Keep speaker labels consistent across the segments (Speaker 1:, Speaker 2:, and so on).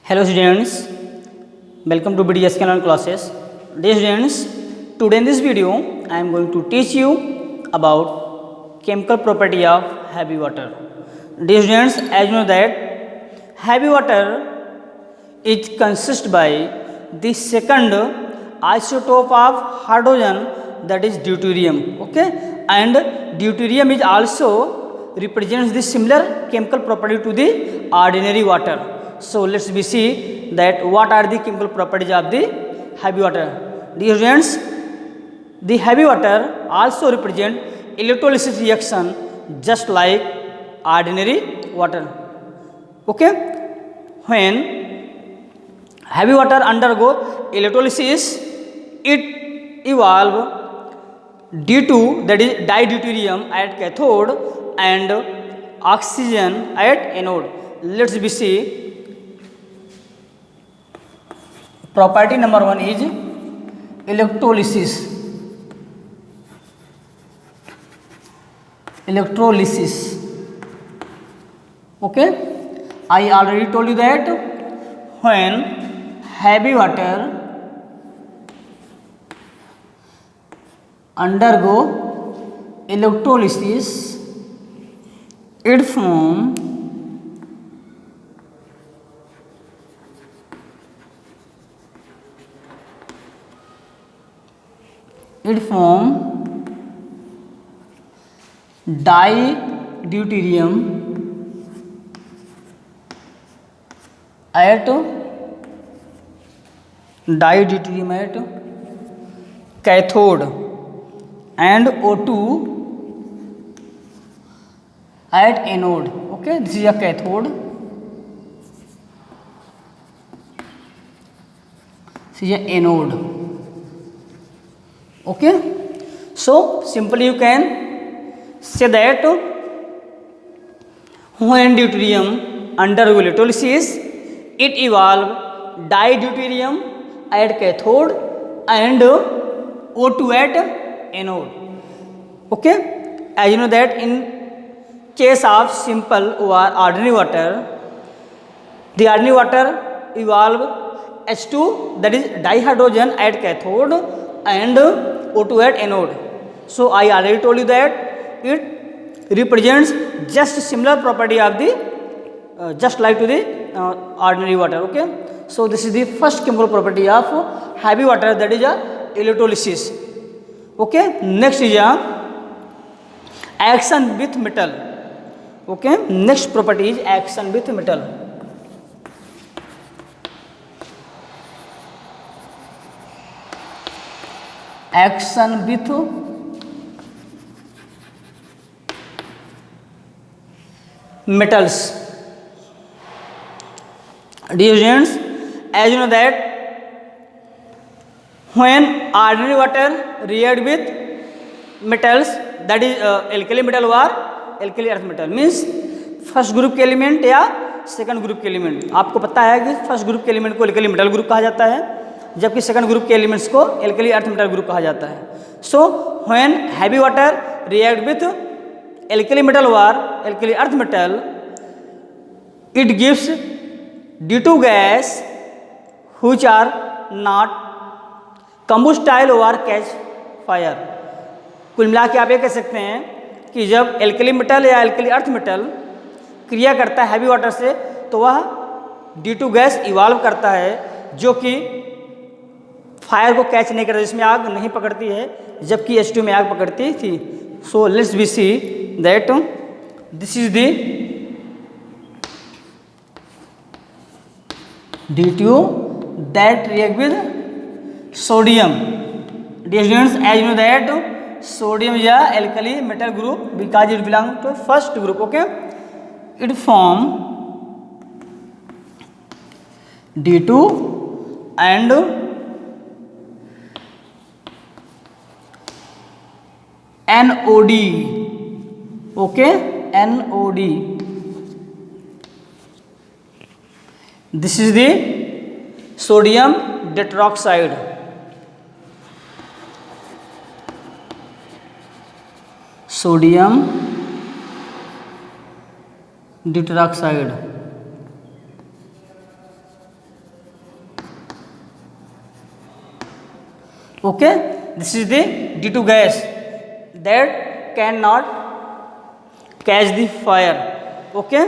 Speaker 1: Hello students, welcome to BDS Canon classes. Dear students, today in this video I am going to teach you about chemical property of heavy water. Dear students, as you know that heavy water is consist by the second isotope of hydrogen, that is deuterium. Okay, and deuterium is also represents the similar chemical property to the ordinary water. So let's be see that what are the chemical properties of the heavy water. Dear students, the heavy water also represent electrolysis reaction just like ordinary water. Okay, when heavy water undergo electrolysis, it evolve D2, that is dideuterium at cathode and oxygen at anode. Let's be see. Property number 1 is electrolysis. Okay, I already told you that when heavy water undergo electrolysis, it form dideuterium at cathode and O2 at anode. Okay, this is a cathode, this is a anode. Okay, so simply you can say that when deuterium undergo electrolysis, it evolve dideuterium at cathode and O2 at anode. Okay, as you know that in case of simple or ordinary water, the ordinary water evolve H2, that is dihydrogen at cathode and O2 at anode. So I already told you that it represents just similar property of the just like to the ordinary water. Okay, so this is the first chemical property of heavy water, that is a electrolysis. Okay, next is a action with metal. Okay, next property is action with metal. Action with metals. Dear students, as you know that when ordinary water react with metals, that is alkali metal or alkali earth metal, means first group के element या second group के element. आपको पता है कि first group के element को alkali metal group कहा जाता है, जबकि सेकंड ग्रुप के एलिमेंट्स को alkali earth metal ग्रुप कहा जाता है. So when heavy water react with alkali metal or alkali earth metal, it gives D2 gas which are not combustible or catch fire. कुल मिला के आप ये कह सकते हैं कि जब alkali metal या alkali earth metal क्रिया करता है हैवी वाटर से, तो वह D2 गैस इवॉल्व करता है जो कि फायर को कैच नहीं करता, जिसमें आग नहीं पकड़ती है, जबकि H2 में आग पकड़ती थी. So let's be see that this is the D2 that react with sodium. Dear students, as you know that sodium is a alkali metal group because it belong to first group. Okay, it form D2 and NOD. Okay, NOD. This is the sodium tetroxide. Sodium tetroxide. Okay, this is the D2 gas that cannot catch the fire. Okay,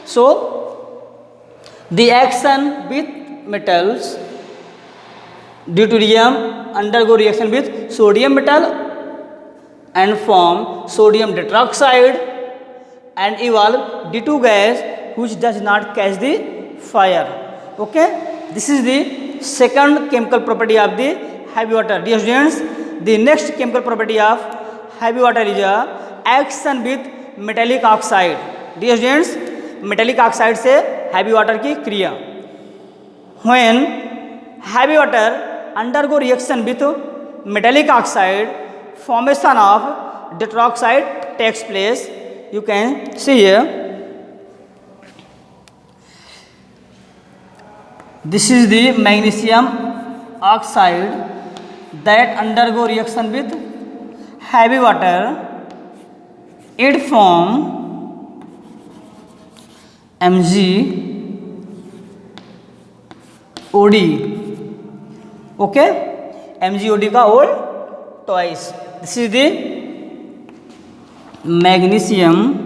Speaker 1: so the action with metals, deuterium undergo reaction with sodium metal and form sodium tetroxide and evolve D2 gas which does not catch the fire. Okay, this is the second chemical property of the heavy water. Dear students, the next chemical property of heavy water is a action with metallic oxide. Dear students, metallic oxide से heavy water की क्रिया. When heavy water undergo reaction with metallic oxide, formation of tetroxide takes place. You can see here. This is the magnesium oxide that undergo reaction with heavy water. It form MgOD. Okay, MgOD का whole twice. This is the magnesium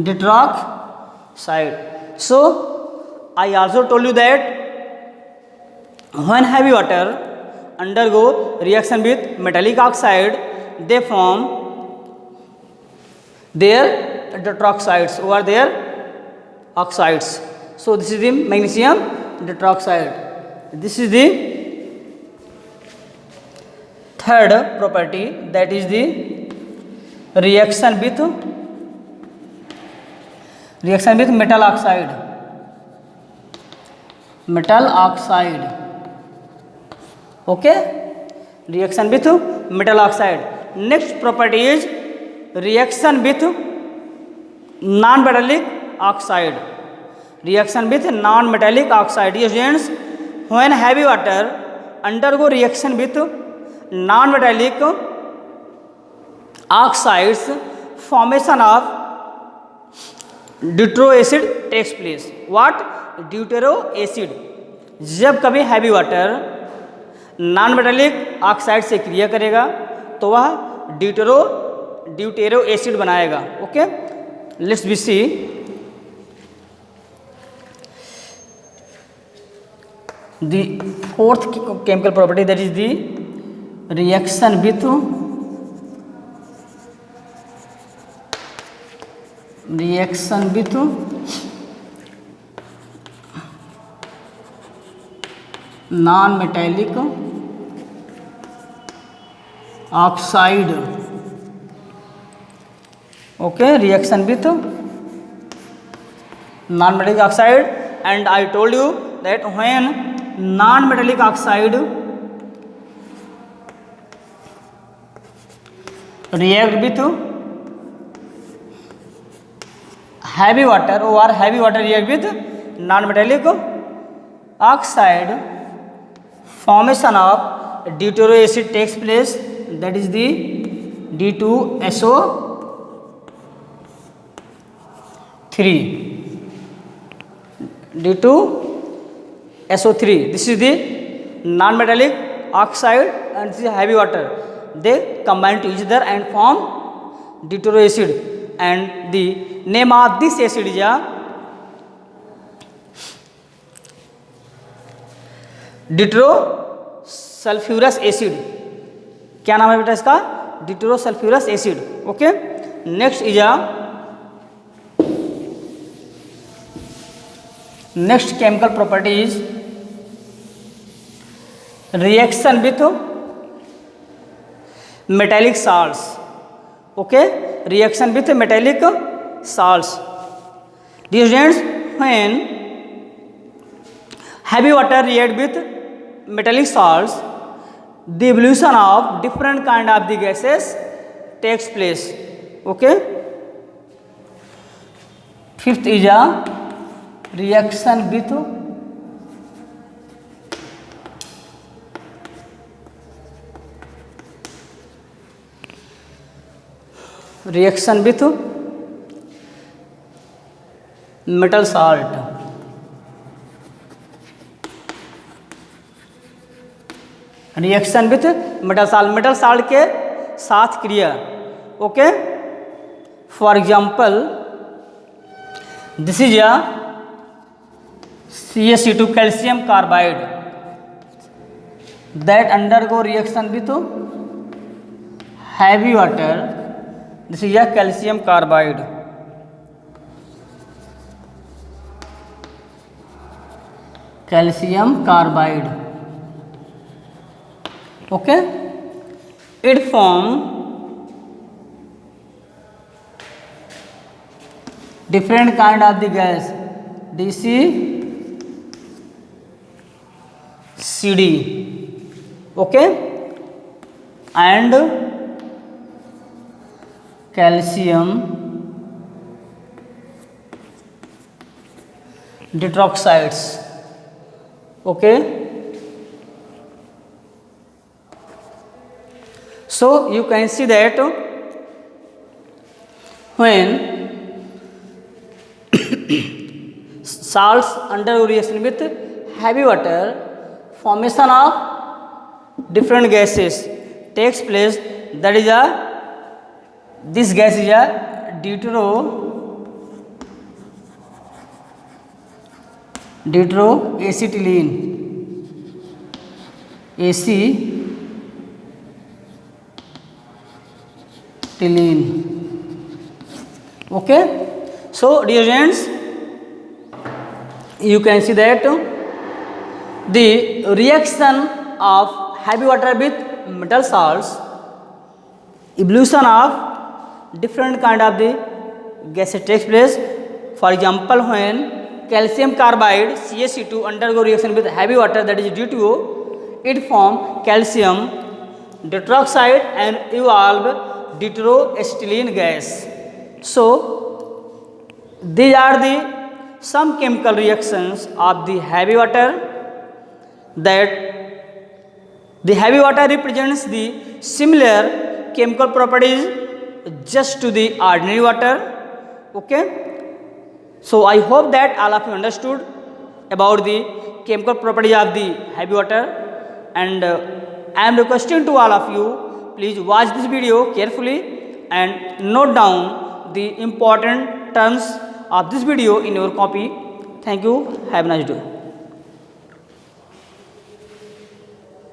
Speaker 1: tetroxide. So I also told you that when heavy water undergo reaction with metallic oxide, they form their tetroxides over their oxides. So this is the magnesium tetroxide. This is the third property, that is the reaction with metal oxide. Okay, reaction with metal oxide. Next property is reaction with non-metallic oxide. Reaction with non-metallic oxide. Dear students, when heavy water undergo reaction with non-metallic oxides, formation of deutero acid takes place. What? Deutero acid. जब कभी heavy water non metallic oxide से क्रिया करेगा तो वह deutero acid बनाएगा. Okay, let's be see. The fourth chemical property, that is the reaction with non-metallic oxide. Okay, reaction with non-metallic oxide, and I told you that when non-metallic oxide react with heavy water or heavy water react with non-metallic oxide, formation of deutero acid takes place, that is the D2SO3. This is the non-metallic oxide and this is heavy water. They combine to each other and form deutero acid, and the name of this acid is डिट्रोसल्फ्यूरस acid. क्या नाम है बेटा इसका? डिट्रोसल्फ्यूरस acid. Okay, next is next chemical property is reaction with metallic salts. Okay, reaction with metallic salts. Dear students, when heavy water react with metallic salts, the evolution of different kind of the gases takes place. Okay, fifth is a reaction with reaction with metal salt. Reaction with metal salt के साथ क्रिया. Okay, for example this is a CaC2 calcium carbide that undergo reaction with heavy water. This is a calcium carbide. Calcium carbide. Okay, it form different kind of the gas DCCD. Okay, and calcium tetroxides. Okay, so you can see that when salts undergo reaction with heavy water, formation of different gases takes place. That is this gas is a tetroacetylene. Okay, so dear students, you can see that the reaction of heavy water with metal salts, evolution of different kind of the gases takes place. For example, when calcium carbide CaC2 undergo reaction with heavy water, that is D2O, it form calcium tetroxide and evolve tetroacetylene gas. So these are the some chemical reactions of the heavy water, that the heavy water represents the similar chemical properties just to the ordinary water. Okay, so I hope that all of you understood about the chemical properties of the heavy water, and I am requesting to all of you, please watch this video carefully and note down the important terms of this video in your copy. Thank you. Have a nice day.